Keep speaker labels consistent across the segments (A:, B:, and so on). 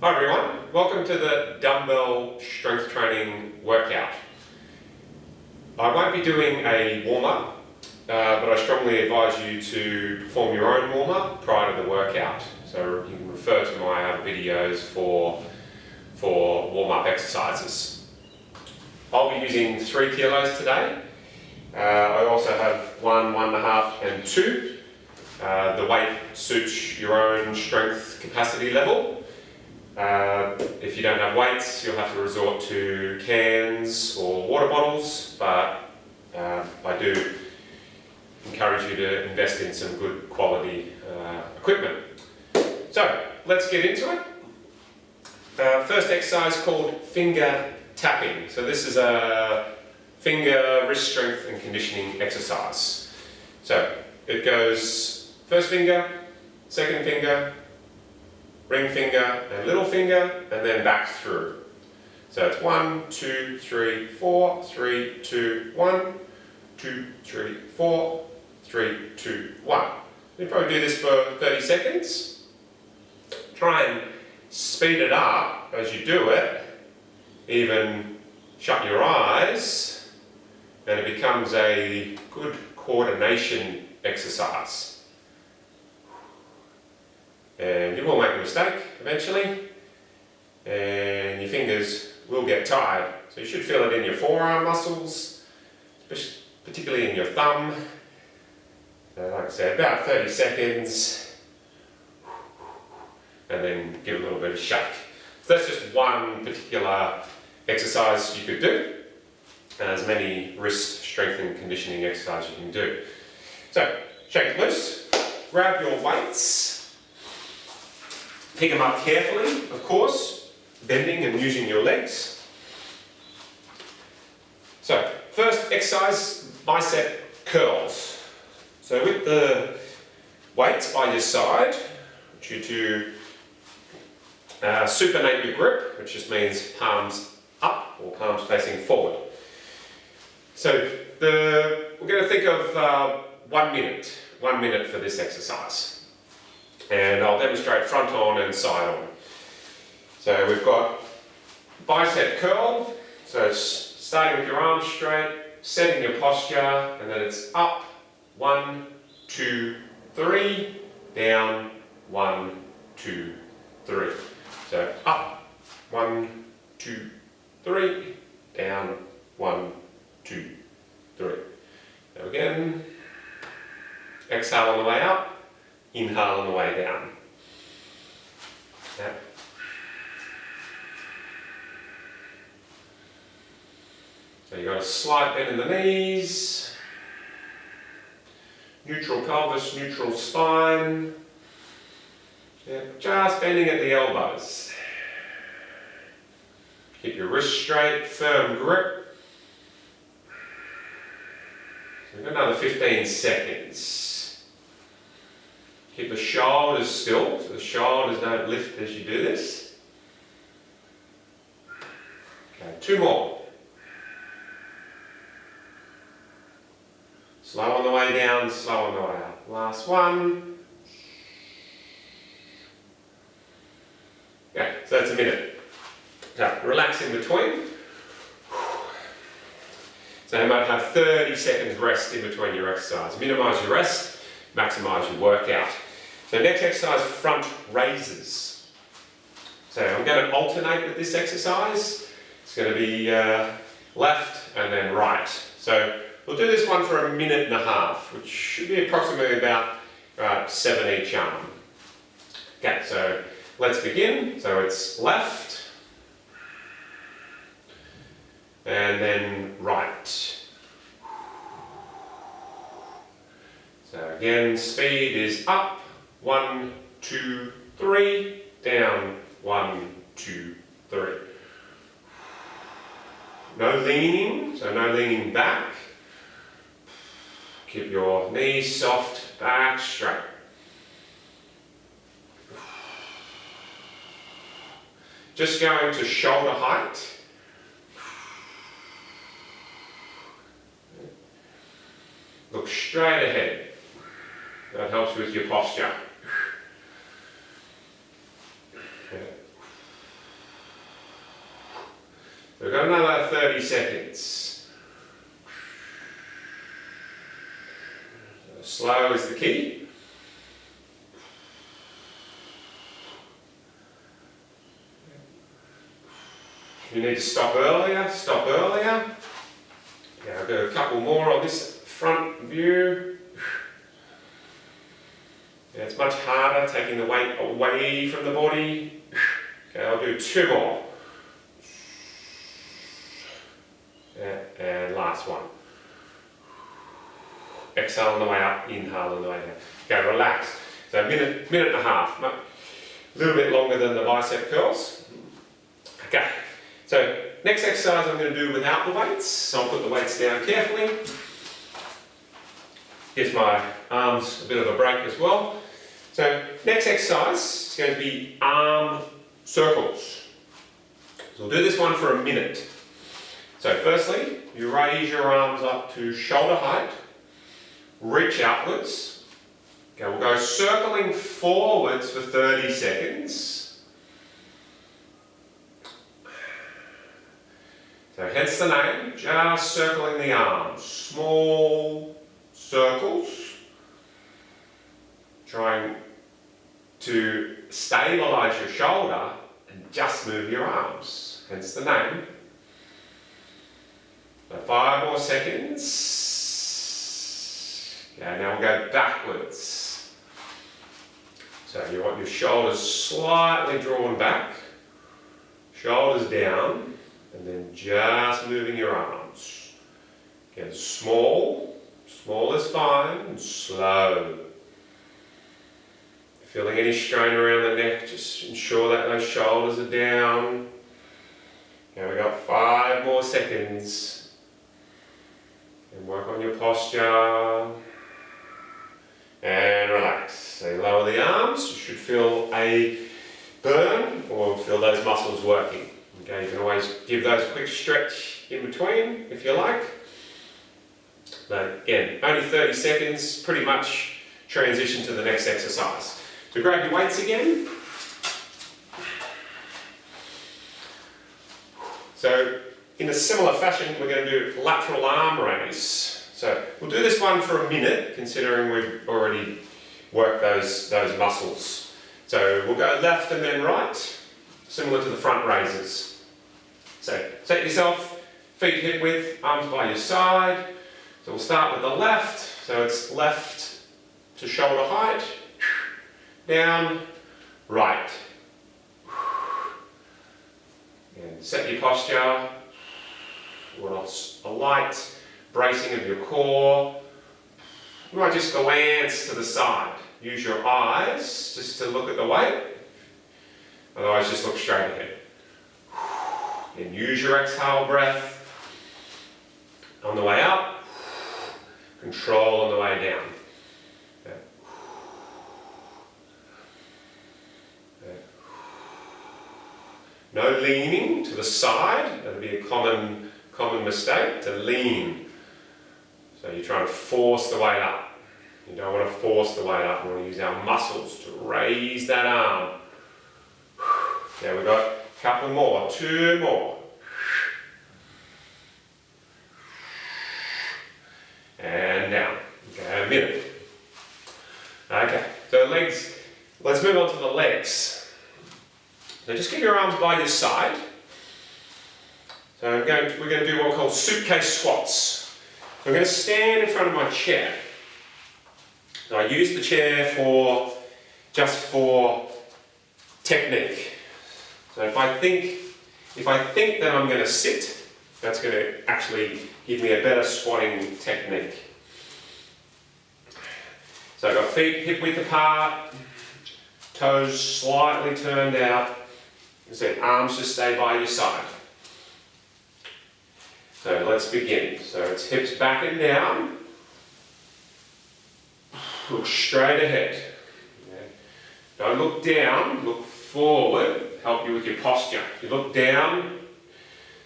A: Hi everyone, welcome to the dumbbell strength training workout. I won't be doing a warm-up, but I strongly advise you to perform your own warm-up prior to the workout. So you can refer to my other videos for warm-up exercises. I'll be using 3 kilos today. I also have 1, 1.5 and 2. The weight suits your own strength capacity level. If you don't have weights, you'll have to resort to cans or water bottles, but I do encourage you to invest in some good quality equipment. So let's get into it. First exercise called finger tapping. So this is a finger wrist strength and conditioning exercise. So it goes first finger, second finger, ring finger and little finger, and then back through. So it's 1, 2, 3, 4, 3, 2, 1, 2, 3, 4, 3, 2, 1. You probably do this for 30 seconds. Try and speed it up as you do it. Even shut your eyes, and it becomes a good coordination exercise. And you will make a mistake eventually, and your fingers will get tired. So you should feel it in your forearm muscles, particularly in your thumb. Like I said, about 30 seconds, and then give it a little bit of shake. So that's just one particular exercise you could do. As many wrist strength and conditioning exercises you can do. So shake it loose, grab your weights. Pick them up carefully, of course, bending and using your legs. So, first exercise, bicep curls. So with the weights by your side, I want you to supinate your grip, which just means palms up or palms facing forward. So we're going to think of 1 minute. 1 minute for this exercise. And I'll demonstrate front on and side on. So we've got bicep curl. So it's starting with your arms straight, setting your posture, and then it's up, 1, 2, 3, down, 1, 2, 3. So up, 1, 2, 3, down, 1, 2, 3. So again, exhale on the way up. Inhale on the way down. Yep. So you've got a slight bend in the knees, neutral pelvis, neutral spine. Yep. Just bending at the elbows. Keep your wrist straight, firm grip. So we've got another 15 seconds. Keep the shoulders still, so the shoulders don't lift as you do this. Okay, 2 more. Slow on the way down, slow on the way up. Last one. Okay, so that's a minute. Now, relax in between. So you might have 30 seconds rest in between your exercise. Minimise your rest, maximise your workout. So next exercise, front raises. So I'm going to alternate with this exercise. It's going to be left and then right. So we'll do this one for 1.5 minutes, which should be approximately about 7 each arm. Okay, so let's begin. So it's left and then right. So again, speed is up. 1, 2, 3, down, 1, 2, 3. No leaning, so no leaning back. Keep your knees soft, back straight. Just going to shoulder height. Look straight ahead. That helps with your posture. We've got another 30 seconds. Slow is the key. If you need to stop earlier, stop earlier. Okay, I'll do a couple more on this front view. Yeah, it's much harder taking the weight away from the body. Okay, I'll do 2 more. Yeah, and last one. Exhale on the way up, inhale on the way down. Okay, relax. So a minute and a half. A little bit longer than the bicep curls. Okay, so next exercise I'm going to do without the weights. So I'll put the weights down carefully. Gives my arms a bit of a break as well. So next exercise is going to be arm circles. So we'll do this one for a minute. So firstly, you raise your arms up to shoulder height, reach outwards. Okay, we'll go circling forwards for 30 seconds. So hence the name, just circling the arms. Small circles. Trying to stabilize your shoulder and just move your arms. Hence the name. So 5 more seconds. Okay, now we'll go backwards. So you want your shoulders slightly drawn back, shoulders down, and then just moving your arms. Again, small is fine, and slow. Feeling any strain around the neck, just ensure that those shoulders are down. Okay, we've got 5 more seconds. And work on your posture. And relax. So you lower the arms, you should feel a burn or feel those muscles working. Okay, you can always give those a quick stretch in between if you like. But again, only 30 seconds, pretty much transition to the next exercise. So grab your weights again. So in a similar fashion, we're going to do lateral arm raise. So we'll do this one for a minute, considering we've already worked those muscles. So we'll go left and then right, similar to the front raises. So set yourself, feet hip width, arms by your side. So we'll start with the left. So it's left to shoulder height, down, right. And set your posture. We want a light bracing of your core. You might just glance to the side. Use your eyes just to look at the weight. Otherwise, just look straight ahead. And use your exhale breath on the way up. Control on the way down. Okay. Okay. No leaning to the side. That would be a common mistake, to lean. So you're trying to force the weight up. You don't want to force the weight up. We want to use our muscles to raise that arm. Okay, we've got a couple more, 2 more. And down. Okay, a minute. Okay, so legs, let's move on to the legs. So just keep your arms by your side. So we're going to do what we call suitcase squats. So I'm going to stand in front of my chair. So I use the chair just for technique. So if I think that I'm going to sit, that's going to actually give me a better squatting technique. So I've got feet hip width apart, toes slightly turned out. As I said, arms just stay by your side. So let's begin. So it's hips back and down. Look straight ahead. Okay. Don't look down, look forward. Help you with your posture. If you look down,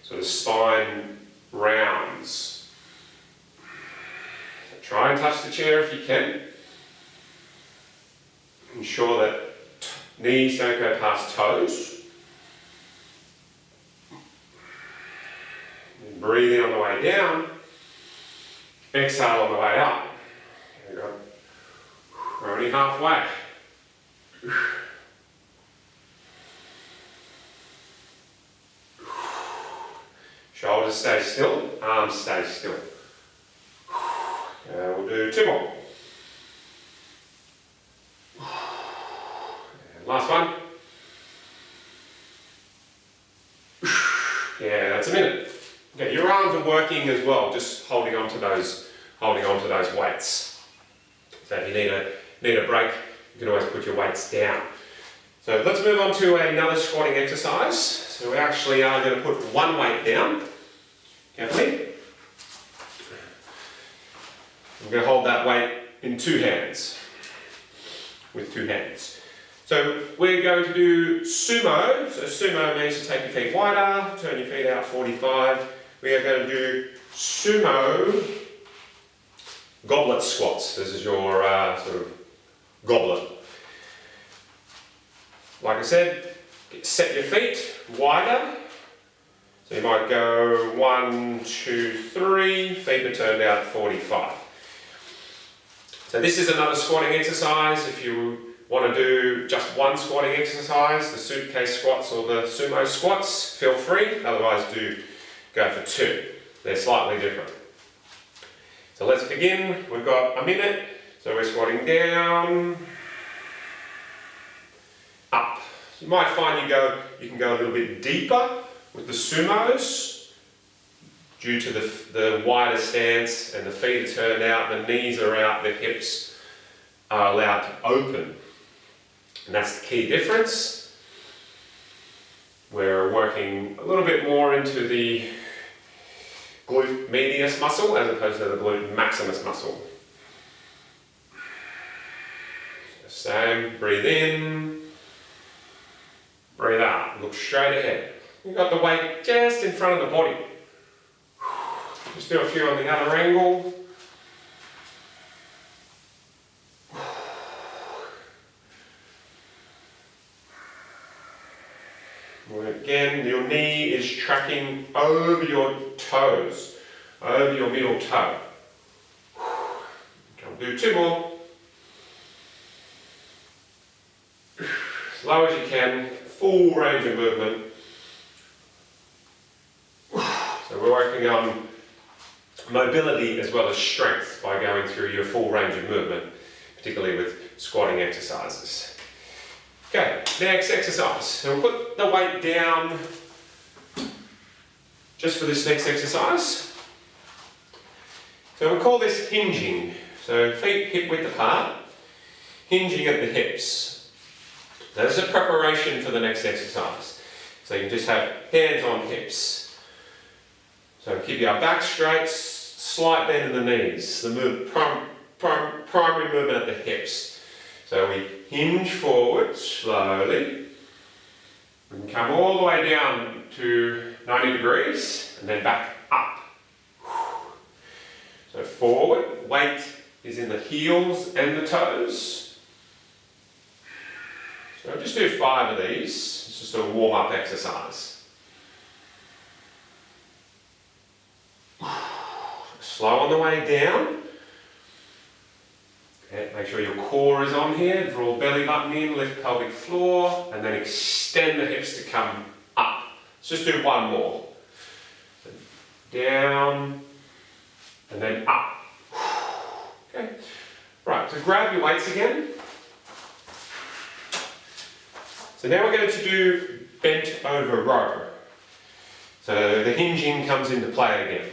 A: sort of spine rounds. So try and touch the chair if you can. Ensure that knees don't go past toes. Breathe in on the way down. Exhale on the way up. There we go. We're only halfway. Shoulders stay still, arms stay still. We'll do 2 more. And last one. Yeah, that's a minute. Okay, your arms are working as well, just holding on to those weights. So if you need a break, you can always put your weights down. So let's move on to another squatting exercise. So we actually are going to put one weight down, carefully. I'm going to hold that weight in 2 hands, with 2 hands. So we're going to do sumo. So sumo means to take your feet wider, turn your feet out 45. We are going to do sumo goblet squats. This is your sort of goblet. Like I said, set your feet wider. So you might go 1, 2, 3, feet are turned out 45. So this is another squatting exercise. If you want to do just one squatting exercise, the suitcase squats or the sumo squats, feel free. Otherwise do go for 2. They're slightly different. So let's begin. We've got a minute. So we're squatting down, up. So you might find you can go a little bit deeper with the sumos due to the wider stance, and the feet are turned out, the knees are out, the hips are allowed to open. And that's the key difference. We're working a little bit more into the glute medius muscle as opposed to the glute maximus muscle. So same, breathe in, breathe out, look straight ahead. You've got the weight just in front of the body. Just do a few on the other angle. Again, your knee is tracking over your toes, over your middle toe. I'll do 2 more. Slow as you can, full range of movement. So we're working on mobility as well as strength by going through your full range of movement, particularly with squatting exercises. Okay, next exercise. So we'll put the weight down just for this next exercise. So we'll call this hinging. So feet hip width apart, hinging at the hips. Now this is a preparation for the next exercise. So you can just have hands on hips. So keep your back straight, slight bend in the knees. The primary movement at the hips. So we hinge forward slowly. We can come all the way down to 90 degrees and then back up. So forward, weight is in the heels and the toes. So I'll just do 5 of these. It's just a warm-up exercise. Slow on the way down. Okay, make sure your core is on here, draw belly button in, lift pelvic floor, and then extend the hips to come up. Let's just do 1 more. So down, and then up. Okay, right, so grab your weights again. So now we're going to do bent over row. So the hinging comes into play again.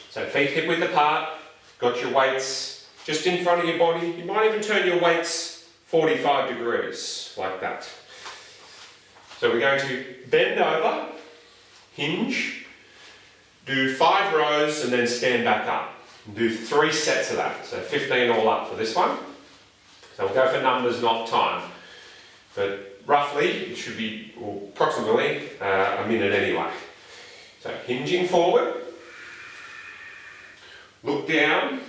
A: So feet hip width apart, got your weights just in front of your body. You might even turn your weights 45 degrees, like that. So we're going to bend over, hinge, do 5 rows and then stand back up. Do 3 sets of that, so 15 all up for this one. So we'll go for numbers, not time. But roughly, it should be approximately a minute anyway. So hinging forward, look down,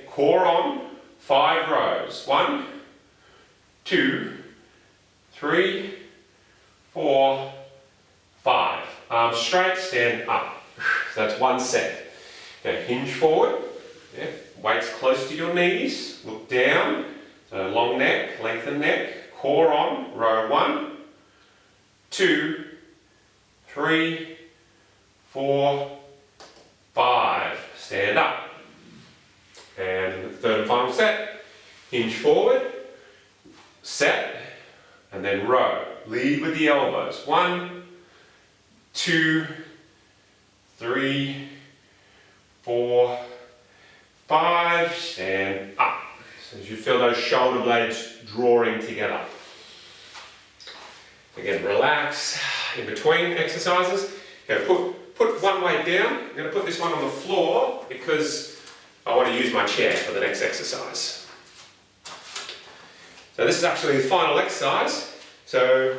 A: core on, 5 rows. 1, 2, 3, 4, 5. Arms straight, stand up. So that's one set. Now hinge forward. Yeah. Weights close to your knees. Look down. So long neck, lengthen neck. Core on. Row 1, 2, 3, 4, 5. Stand up. And third and final set. Hinge forward. Set. And then row. Lead with the elbows. 1, 2, 3, 4, 5. Stand up. So as you feel those shoulder blades drawing together. Again, relax in between exercises. Okay, put one weight down. I'm going to put this one on the floor because I want to use my chair for the next exercise. So this is actually the final exercise. So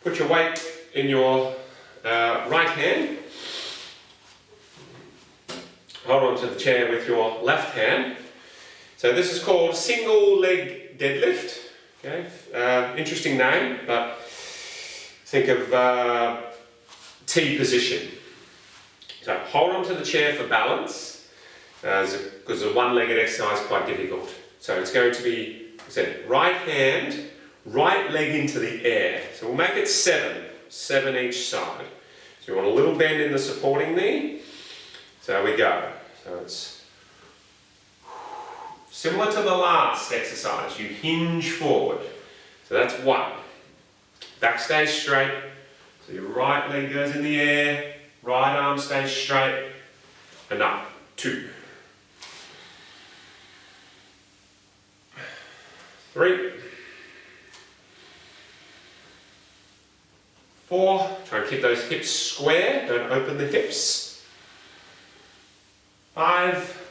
A: put your weight in your right hand. Hold on to the chair with your left hand. So this is called single leg deadlift. Okay, interesting name, but think of T position. So hold on to the chair for balance, because a one-legged exercise is quite difficult. So it's going to be, I said, right hand, right leg into the air. So we'll make it 7 each side. So you want a little bend in the supporting knee. So we go. So it's similar to the last exercise. You hinge forward. So that's 1. Back stays straight. So your right leg goes in the air, right arm stays straight, and up. 2. 3. 4. Try and keep those hips square, don't open the hips. 5.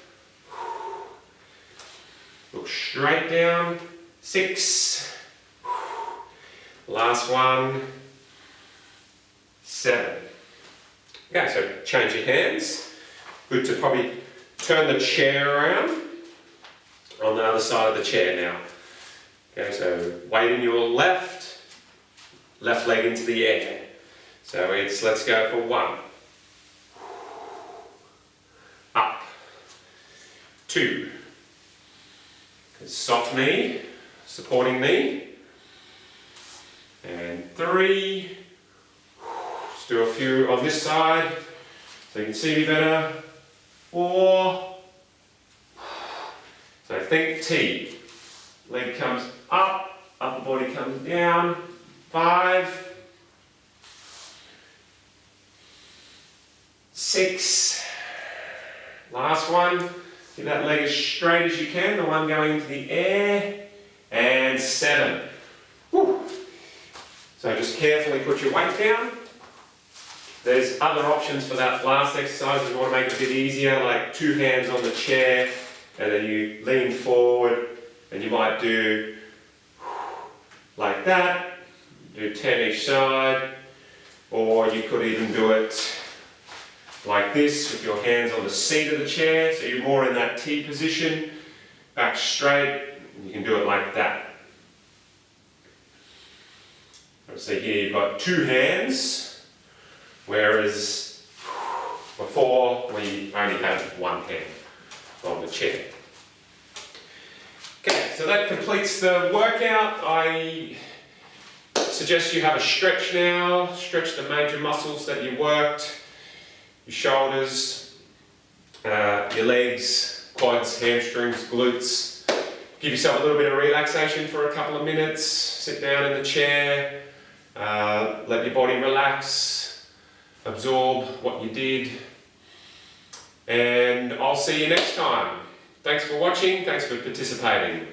A: Look straight down. 6. Last one. 7. Okay, so change your hands. Good to probably turn the chair around on the other side of the chair now. Okay, so weight in your left leg into the air. So let's go for 1. Up. 2. Soft knee, supporting knee. And 3. Let's do a few on this side so you can see me better. 4. So think T. Leg comes up, upper body comes down. 5. 6. Last one. Get that leg as straight as you can, the one going into the air. And 7. Woo. So just carefully put your weight down. There's other options for that last exercise if you want to make it a bit easier, like 2 hands on the chair, and then you lean forward, and you might do like that, do 10 each side, or you could even do it like this with your hands on the seat of the chair, so you're more in that T position, back straight, and you can do it like that. So here you've got 2 hands, whereas before we only had 1 hand on the chair. Okay, so that completes the workout. I suggest you have a stretch now. Stretch the major muscles that you worked. Your shoulders, your legs, quads, hamstrings, glutes. Give yourself a little bit of relaxation for a couple of minutes. Sit down in the chair. Let your body relax. Absorb what you did. And I'll see you next time. Thanks for watching. Thanks for participating.